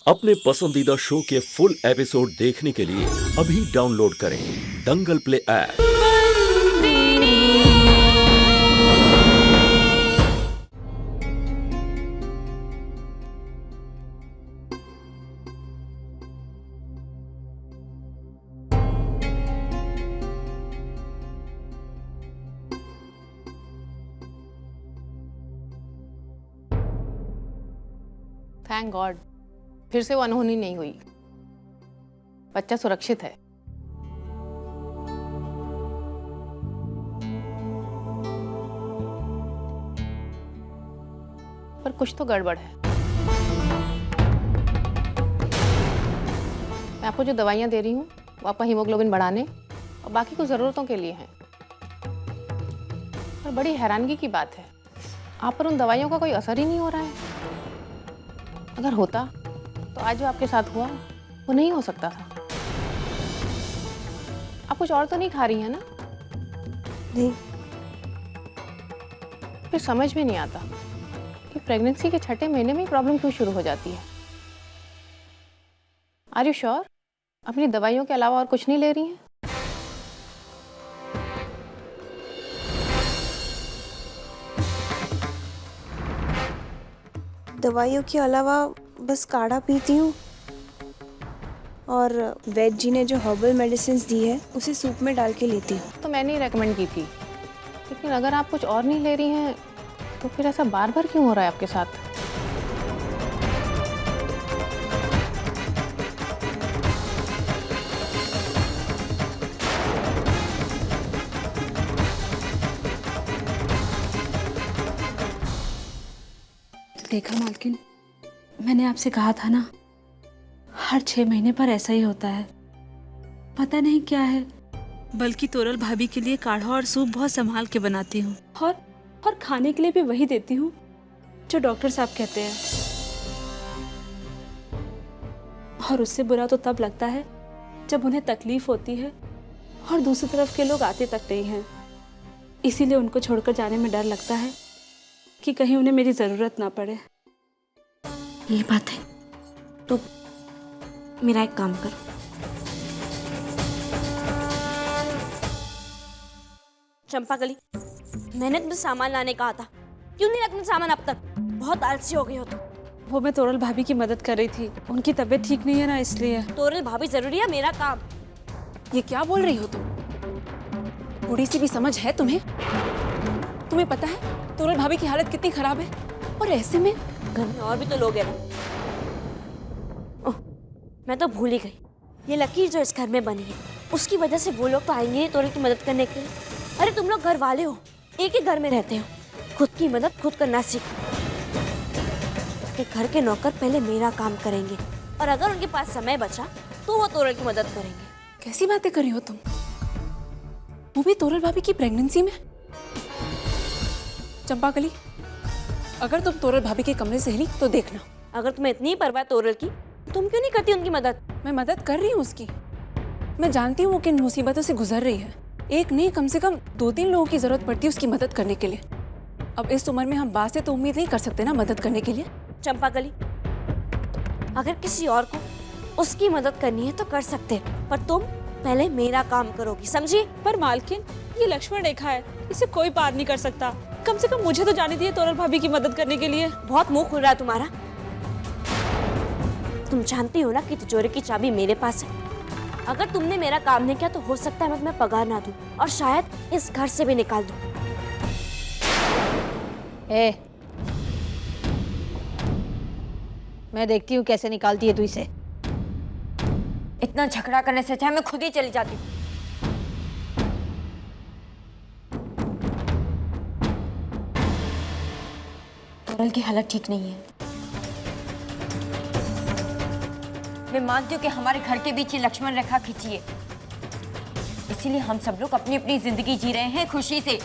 अपने पसंदीदा शो के फुल एपिसोड देखने के लिए अभी डाउनलोड करें दंगल प्ले ऐप। थैंक गॉड फिर से वो अनहोनी नहीं हुई। बच्चा सुरक्षित है। पर कुछ तो गड़बड़ है। मैं आपको जो दवाइयां दे रही हूँ वो आपका हीमोग्लोबिन बढ़ाने और बाकी कुछ ज़रूरतों के लिए हैं। पर बड़ी हैरानगी की बात है, आप पर उन दवाइयों का कोई असर ही नहीं हो रहा है। अगर होता तो आज जो आपके साथ हुआ वो नहीं हो सकता था। आप कुछ और तो नहीं खा रही हैं ना? नहीं। फिर समझ में नहीं आता कि प्रेगनेंसी के छठे महीने में प्रॉब्लम क्यों शुरू हो जाती है। Are you sure? अपनी दवाइयों के अलावा और कुछ नहीं ले रही हैं? दवाइयों के अलावा बस काढ़ा पीती हूँ और वैद्य जी ने जो हर्बल मेडिसिन दी है उसे सूप में डाल के लेती हूँ। तो मैंने ही रेकमेंड की थी, लेकिन अगर आप कुछ और नहीं ले रही हैं तो फिर ऐसा बार बार क्यों हो रहा है आपके साथ? देखा मालकिन, मैंने आपसे कहा था ना, हर 6 महीने पर ऐसा ही होता है। पता नहीं क्या है। बल्कि तोरल भाभी के लिए काढ़ा और सूप बहुत संभाल के बनाती हूँ और खाने के लिए भी वही देती हूँ जो डॉक्टर साहब कहते हैं। और उससे बुरा तो तब लगता है जब उन्हें तकलीफ होती है और दूसरी तरफ के लोग आते तक नहीं हैं। इसीलिए उनको छोड़कर जाने में डर लगता है कि कहीं उन्हें मेरी ज़रूरत ना पड़े। ये बात है तो मेरा एक काम करो, चंपाकली, मैंने तुम्हें सामान लाने कहा था, क्यों नहीं रखना सामान अब तक? बहुत आलसी हो गई हो तुम। वो मैं तोरल भाभी की मदद कर रही थी, उनकी तबीयत ठीक नहीं है ना, इसलिए। तोरल भाभी जरूरी है, मेरा काम। ये क्या बोल रही हो तुम? थोड़ी सी भी समझ है तुम्हें? तुम्हें पता है तोरल भाभी की हालत कितनी खराब है, और ऐसे में घर में और भी तो लोग हैं ना। ओह, मैं तो भूल ही गई, ये लकीर जो इस घर में बनी है उसकी वजह से वो लोग तो आएंगे ही तोरल की मदद करने के लिए। अरे तुम लोग घर वाले हो, एक ही घर में रहते हो, खुद की मदद खुद करना सीखो। कि घर के नौकर पहले मेरा काम करेंगे और अगर उनके पास समय बचा तो वो तोरल की मदद करेंगे। कैसी बातें कर रही हो तुम? वो भी तोरल भाभी की प्रेगनेंसी में? चंपाकली, अगर तुम तोरल भाभी के कमरे से हिली तो देखना। अगर तुम्हें इतनी परवाह तोरल की, तुम क्यों नहीं करती उनकी मदद? मैं मदद कर रही हूँ उसकी। मैं जानती हूँ वो किन मुसीबतों से गुजर रही है। एक नहीं, कम से कम 2-3 लोगों की जरूरत पड़ती है उसकी मदद करने के लिए। अब इस उम्र में हम बात से तो उम्मीद नहीं कर सकते ना मदद करने के लिए। चंपाकली, अगर किसी और को उसकी मदद करनी है तो कर सकते, पर तुम पहले मेरा काम करोगी, समझी? पर मालकिन, ये लक्ष्मण रेखा है, इसे कोई पार नहीं कर सकता। कम से कम मुझे तो जाने दिए तोरल भाभी की मदद करने के लिए। बहुत मुंह खुल रहा है तुम्हारा। तुम जानती हो ना कि तिजोरी की चाबी मेरे पास है। अगर तुमने मेरा काम नहीं किया तो हो सकता है मैं तुम्हें पगार ना दूं और शायद इस घर से भी निकाल दूं। मैं देखती हूँ कैसे निकालती है तू इसे। इतना झगड़ा करने से अच्छा मैं खुद ही चली जाती हूँ। तोरल की हालत ठीक नहीं है। मैं मानती हूँ कि हमारे घर के बीच ये लक्ष्मण रेखा खींची है, इसीलिए हम सब लोग अपनी अपनी जिंदगी जी रहे हैं खुशी से।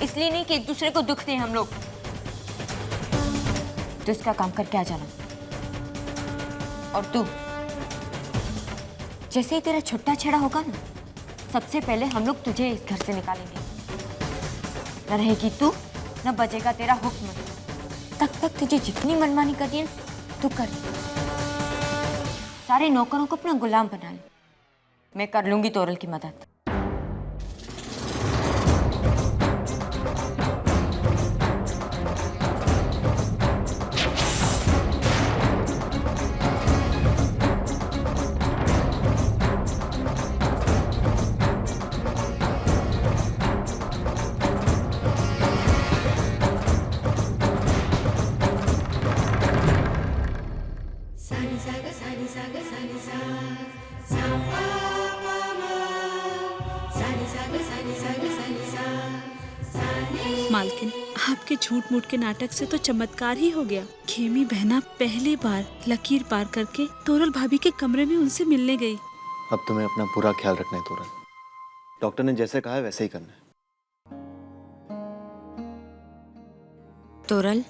इसलिए नहीं कि एक दूसरे को दुख दें हम लोग। तो इसका काम करके आ जाना। और तू, जैसे ही तेरा छुट्टा छेड़ा होगा ना, सबसे पहले हम लोग तुझे इस घर से निकालेंगे। न रहेगी तू, न बजेगा तेरा हुक्म। तब तक तुझे जितनी मनमानी करनी है तू कर। सारे नौकरों को अपना गुलाम बना ले। मैं कर लूंगी तोरल की मदद। मालकिन, आपके झूठ मूठ के नाटक से तो चमत्कार ही हो गया। खेमी बहना पहली बार लकीर पार करके तोरल भाभी के कमरे में उनसे मिलने गई। अब तुम्हें अपना पूरा ख्याल रखना है तोरल। डॉक्टर ने जैसे कहा है वैसे ही करना है। तोरल,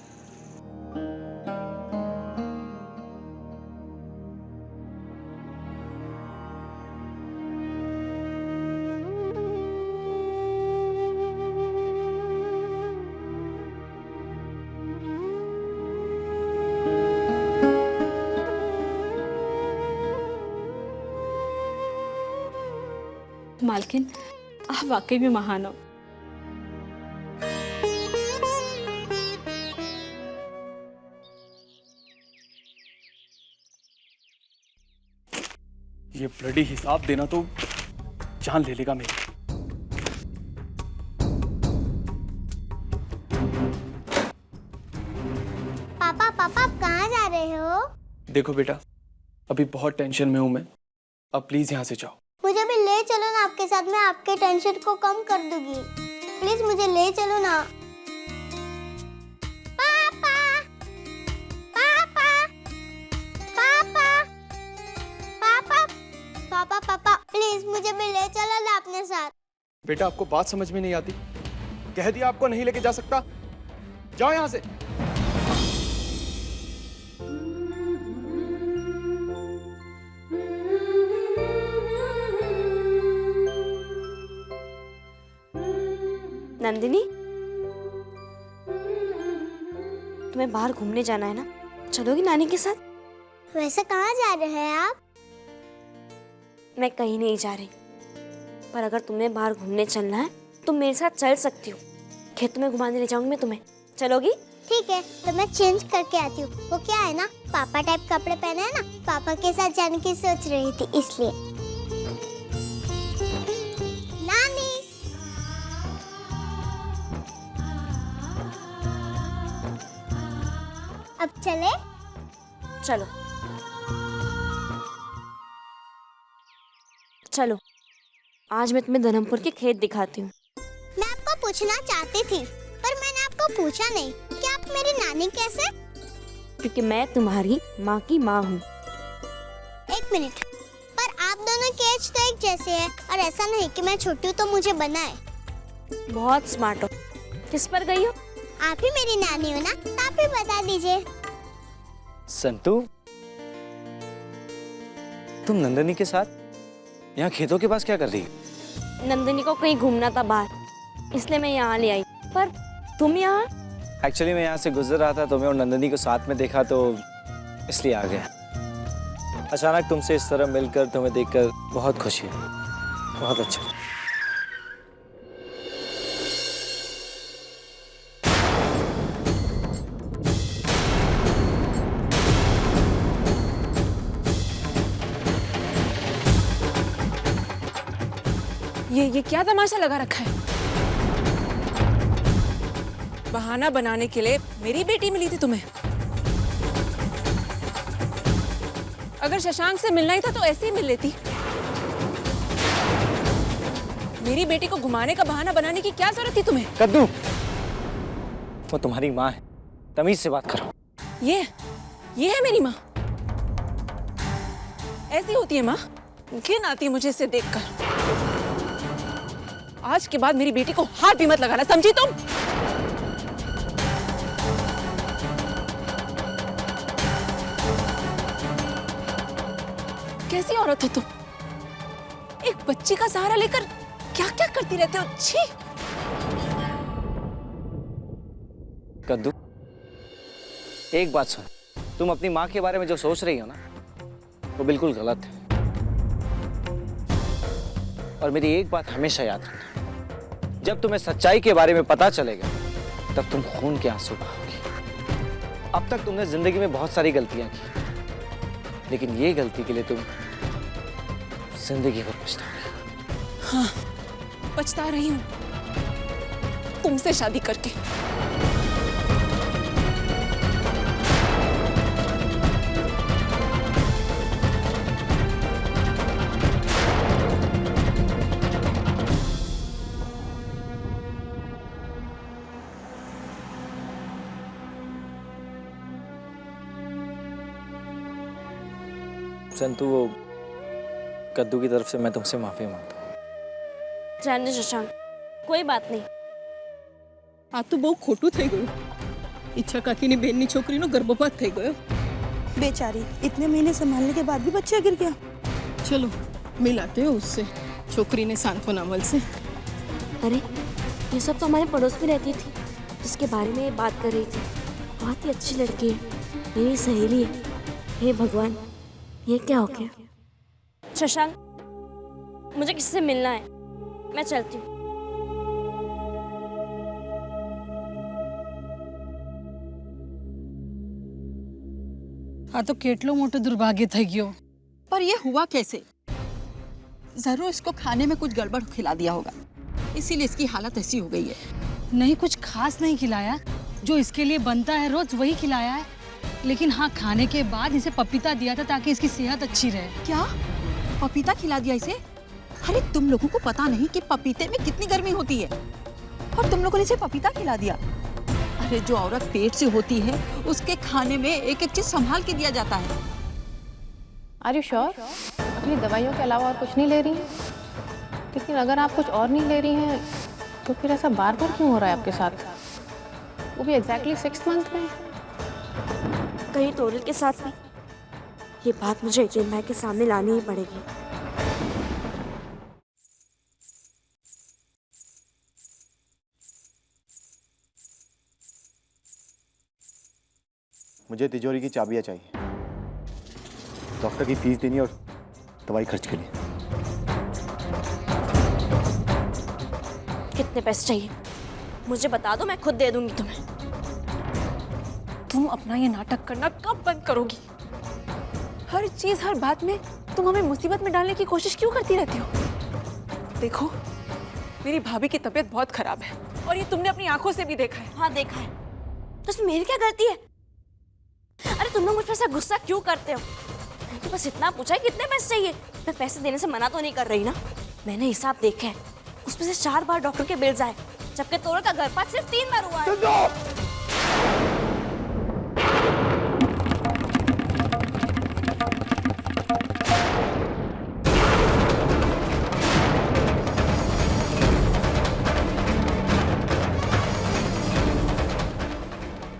मालकिन, आप वाकई में महान हो। ये ब्लडी हिसाब देना तो जान ले लेगा मेरी। पापा पापा आप कहाँ जा रहे हो? देखो बेटा, अभी बहुत टेंशन में हूं मैं। अब प्लीज यहाँ से जाओ। मुझे भी ले चलो ना आपके साथ, मैं आपके टेंशन को कम कर दूंगी। प्लीज मुझे ले चलो ना। पापा पापा पापा पापा पापा पापा प्लीज मुझे भी ले चलो ना अपने साथ। बेटा, आपको बात समझ में नहीं आती? कह दिया आपको नहीं लेके जा सकता। जाओ यहाँ से। नंदिनी, तुम्हें बाहर घूमने जाना है ना? चलोगी नानी के साथ? वैसे कहाँ जा रहे हैं आप? मैं कहीं नहीं जा रही, पर अगर तुम्हें बाहर घूमने चलना है तुम मेरे साथ चल सकती हो। खेतों में घुमाने ले जाऊंगी मैं तुम्हें। चलोगी? ठीक है, तो मैं चेंज करके आती हूँ। वो क्या है ना, पापा टाइप कपड़े पहने हैं ना, पापा के साथ जाने की सोच रही थी इसलिए। नानी, अब चले? चलो चलो, आज मैं तुम्हें धर्मपुर के खेत दिखाती हूँ। मैं आपको पूछना चाहती थी पर मैंने आपको पूछा नहीं कि आप मेरी नानी कैसे? क्योंकि मैं तुम्हारी माँ की माँ हूँ। एक मिनट, पर आप दोनों की एज तो एक जैसे है, और ऐसा नहीं कि मैं छोटी हूँ तो मुझे बनाए। बहुत स्मार्ट हो। किस पर गई हो? आप ही मेरी नानी हो ना, तो आप ही बता दीजिए। संतू, तुम नंदनी के साथ यहाँ खेतों के पास क्या कर रही है? नंदिनी को कहीं घूमना था बाहर, इसलिए मैं यहाँ ले आई। पर तुम यहाँ? एक्चुअली मैं यहाँ से गुजर रहा था, तुम्हें और नंदनी को साथ में देखा तो इसलिए आ गया। अचानक तुमसे इस तरह मिलकर, तुम्हें देखकर बहुत खुशी है। बहुत अच्छा। ये क्या तमाशा लगा रखा है? बहाना बनाने के लिए मेरी बेटी मिली थी तुम्हें? अगर शशांक से मिलना ही था तो ऐसे ही मिल लेती। मेरी बेटी को घुमाने का बहाना बनाने की क्या जरूरत थी तुम्हें? कद्दू, वो तुम्हारी माँ है, तमीज से बात करो। ये है मेरी माँ? ऐसी होती है माँ? घिन आती है मुझे इसे देखकर। आज के बाद मेरी बेटी को हाथ भी मत लगाना, समझी तुम? कैसी औरत हो तुम? एक बच्ची का सहारा लेकर क्या क्या करती रहते हो? छी! कद्दू, एक बात सुन, तुम अपनी माँ के बारे में जो सोच रही हो ना, वो बिल्कुल गलत है। और मेरी एक बात हमेशा याद रखना, जब तुम्हें सच्चाई के बारे में पता चलेगा तब तुम खून के आंसू बहाओगी। अब तक तुमने जिंदगी में बहुत सारी गलतियां की, लेकिन ये गलती के लिए तुम जिंदगी भर पछताओगी। हाँ, पछता रही हूँ तुमसे शादी करके। संतु, वो कद्दू की तरफ से मैं तुमसे माफी मांगता हूँ। जाने शशांक, कोई बात नहीं। આ તો બહુ ખોટું થઈ ગયું. ઈચ્છા કાકીની બેનની છોકરીનો ગર્ભપાત થઈ ગયો. बेचारी इतने महीने संभालने के बाद भी बच्चा गिर गया. चलो मिलाते हो उससे, छोकरी ने सांत्वना मिल से. अरे ये सब तो हमारे पड़ोस में रहती थी, जिसके बारे में बात कर रही थी. बहुत ही अच्छी लड़की है, मेरी सहेली है. हे भगवान, ये क्या हो गया? शशांक, मुझे किसी से मिलना है, मैं चलती हूँ. આ તો કેટલો મોટો દુર્ભાગ્ય થઈ ગયો. पर ये हुआ कैसे? जरूर इसको खाने में कुछ गड़बड़ खिला दिया होगा, इसीलिए इसकी हालत ऐसी हो गई है. नहीं, कुछ खास नहीं खिलाया. जो इसके लिए बनता है रोज वही खिलाया है. लेकिन हाँ, खाने के बाद इसे पपीता दिया था ताकि इसकी सेहत अच्छी रहे. क्या पपीता खिला दिया इसे? अरे तुम लोगों को पता नहीं कि पपीते में कितनी गर्मी होती है, और तुम लोगों ने इसे पपीता खिला दिया. अरे जो औरत पेट से होती है उसके खाने में एक एक चीज संभाल के दिया जाता है. Are you sure? अपनी दवाइयों के अलावा और कुछ नहीं ले रही हैं? लेकिन अगर आप कुछ और नहीं ले रही हैं तो फिर ऐसा बार बार क्यों हो रहा है आपके साथ, वो भी एग्जैक्टली 6 मंथ में? कहीं तोरल के साथ भी ये बात मुझे एजेंट भाई के सामने लानी ही पड़ेगी. मुझे तिजोरी की चाबियां चाहिए, डॉक्टर की फीस देनी और दवाई खर्च के लिए. कितने पैसे चाहिए मुझे बता दो, मैं खुद दे दूंगी तुम्हें. तुम अपना ये नाटक करना कब बंद करोगी? हर चीज हर बात में तुम हमें मुसीबत में डालने की कोशिश क्यों करती रहती हो? देखो, मेरी भाभी की तबीयत बहुत खराब है और ये तुमने अपनी आंखों से भी देखा है. हाँ देखा है, तो इसमें मेरी क्या गलती है? अरे तुम लोग मुझ पर ऐसा गुस्सा क्यों करते हो? मैंने तो बस इतना पूछा है कितने पैसे चाहिए. मैं पैसे देने से मना तो नहीं कर रही ना. मैंने हिसाब देखा है, उसमें से 4 बार डॉक्टर के बिल्स आए, जबकि तोरल का गर्भपात सिर्फ 3 बार हुआ है.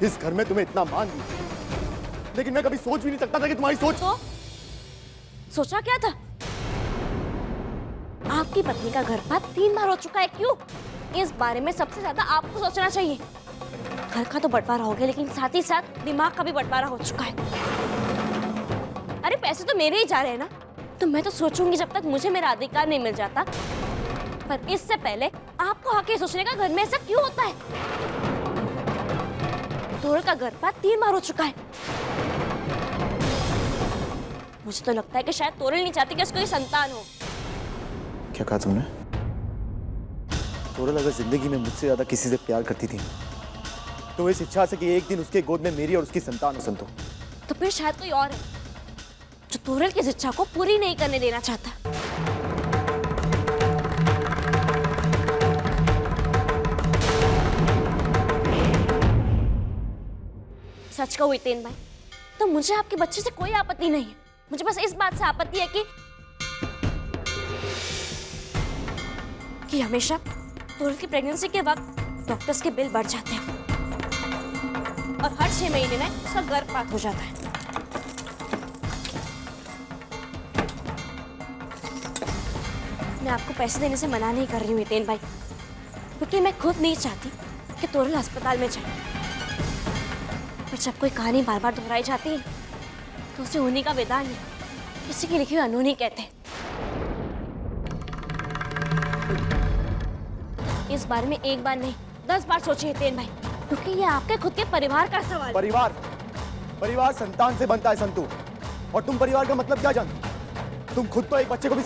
इस घर में तुम्हें इतना मान दिया, लेकिन मैं कभी सोच भी नहीं सकता था कि तुम्हारी सोच. तो सोचा क्या था? आपकी पत्नी का गर्भपात 3 बार हो चुका है. क्यों? इस बारे में सबसे ज्यादा आपको सोचना चाहिए. घर का तो बंटवारा हो गया, लेकिन साथ ही साथ दिमाग का भी बंटवारा हो चुका है. अरे पैसे तो मेरे ही जा रहे हैं ना, तो मैं तो सोचूंगी जब तक मुझे मेरा अधिकार नहीं मिल जाता. पर इससे पहले आपको आके सोचने का घर में ऐसा क्यों होता है? तोरल का गर्भपात 3 बार हो चुका है. मुझे तो लगता है कि शायद तोरल नहीं चाहती कि उसको ये संतान हो. क्या कहा तुमने? तोरल अगर जिंदगी में मुझसे ज्यादा किसी से प्यार करती थी तो इस इच्छा से कि एक दिन उसके गोद में मेरी और उसकी संतान हो. संतो, तो फिर शायद कोई और है जो तोरल की इस इच्छा को पूरी नहीं करने देना चाहता. सच कहूं हितेन भाई, तो मुझे आपके बच्चे से कोई आपत्ति नहीं है. मुझे बस इस बात से आपत्ति है कि हमेशा तोरल की प्रेगनेंसी के वक्त डॉक्टर्स के बिल बढ़ जाते हैं और हर 6 महीने में उसका गर्भपात हो जाता है. मैं आपको पैसे देने से मना नहीं कर रही हूँ हितेन भाई, क्योंकि मैं खुद नहीं चाहती कि तोरल अस्पताल में जाए. पर जब कोई कहानी बार बार दोहराई जाती है तो उसे होने का विधान है किसी की लिखी हुई अनहोनी कहते हैं। इस बारे में एक बार नहीं 10 बार सोचिए हितेन भाई, क्योंकि ये आपके खुद के परिवार का सवाल है। परिवार संतान से बनता है संतु। और तुम परिवार का मतलब क्या जानते? तुम खुद तो एक बच्चे को भी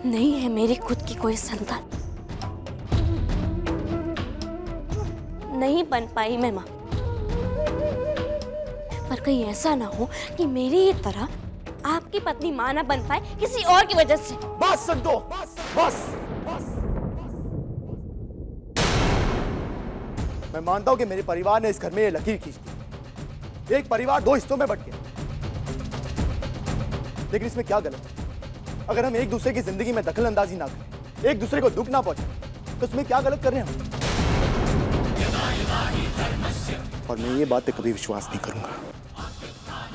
नहीं है मेरी खुद की कोई संतान, नहीं बन पाई मैं माँ। पर कहीं ऐसा ना हो कि मेरी ही तरह आपकी पत्नी माँ ना बन पाए किसी और की वजह से। बस संतो, बस। मैं मानता हूं कि मेरे परिवार ने इस घर में ये लकीर खींच दी। एक परिवार 2 हिस्सों में बंट गया, लेकिन इसमें क्या गलत है? अगर हम एक दूसरे की जिंदगी में दखल अंदाजी ना करें, एक दूसरे को दुख ना पहुंचाएं, तो इसमें क्या गलत कर रहे हैं हम? और मैं ये बात पे कभी विश्वास नहीं करूंगा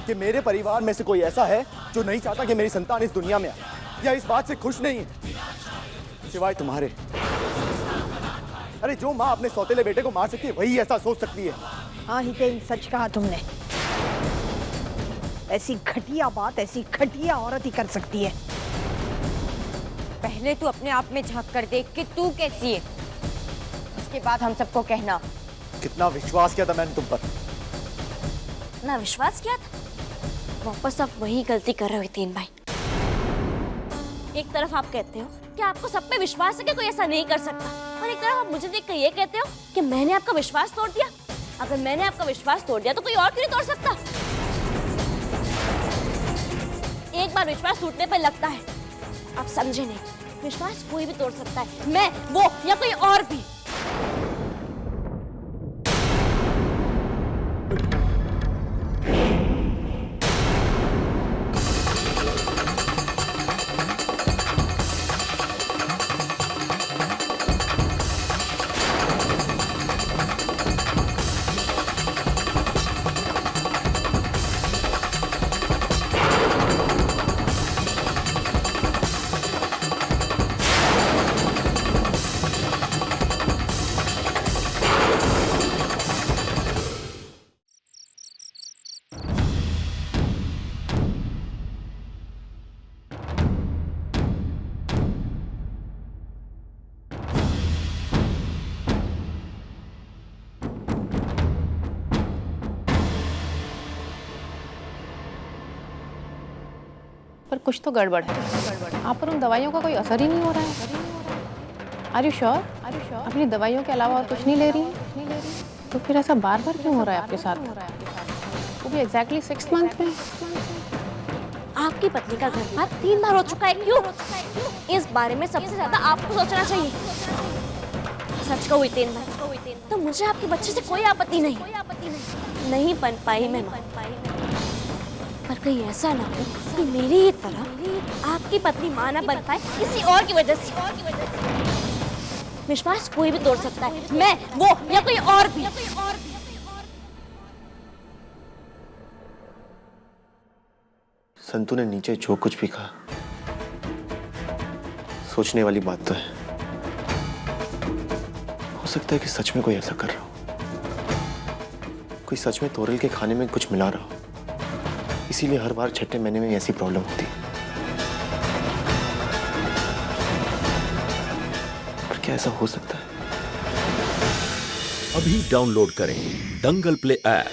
कि मेरे परिवार में से कोई ऐसा है जो नहीं चाहता कि मेरी संतान इस दुनिया में आए, या इस बात से खुश नहीं है, सिवाय तुम्हारे। अरे जो माँ अपने सौतेले बेटे को मार सकती है, वही ऐसा सोच सकती है। हाँ हितेन, सच कहा तुमने। ऐसी घटिया बात ऐसी घटिया औरत ही कर सकती है। पहले तू अपने आप में झांक कर देख कि तू कैसी है, उसके बाद हम सबको कहना। कितना विश्वास किया था मैंने तुम पर। ना विश्वास किया था, वापस आप वही गलती कर रहे हो हितेन भाई। एक तरफ आप कहते हो कि आपको सब पे विश्वास है कि कोई ऐसा नहीं कर सकता, और एक तरफ आप मुझे देख कर ये कहते हो कि मैंने आपका विश्वास तोड़ दिया। अगर मैंने आपका विश्वास तोड़ दिया तो कोई और क्यों नहीं तोड़ सकता? एक बार विश्वास टूटने पर लगता है, आप समझे नहीं, विश्वास कोई भी तोड़ सकता है, मैं, वो या कोई और भी। पर कुछ तो गड़बड़ है। आप पर उन दवाइयों का कोई असर ही नहीं हो रहा है। Are you sure? अपनी दवाइयों के अलावा और कुछ नहीं ले रही हैं? तो फिर ऐसा बार बार क्यों हो रहा है आपके साथ? वो भी एग्जैक्टली 6 मंथ में। आपकी पत्नी का गर्भपात 3 बार हो चुका है, क्यों? इस बारे में सबसे ज्यादा आपको सोचना चाहिए। सच कहूं हितेन भाई, तो मुझे आपके बच्चे से कोई आपत्ति नहीं बन पाई मैं मां। पर कहीं ऐसा ना हो कि मेरी ही तरह आपकी पत्नी मां ना बन पाए किसी और की वजह से। विश्वास कोई भी तोड़ सकता है, मैं, वो या कोई और भी। संतु ने नीचे जो कुछ भी कहा, सोचने वाली बात तो है। हो सकता है कि सच में कोई ऐसा कर रहा हो, कोई सच में तोरल के खाने में कुछ मिला रहा हो, इसीलिए हर बार छठे महीने में ऐसी प्रॉब्लम होती है। पर क्या ऐसा हो सकता है? अभी डाउनलोड करें दंगल प्ले ऐप।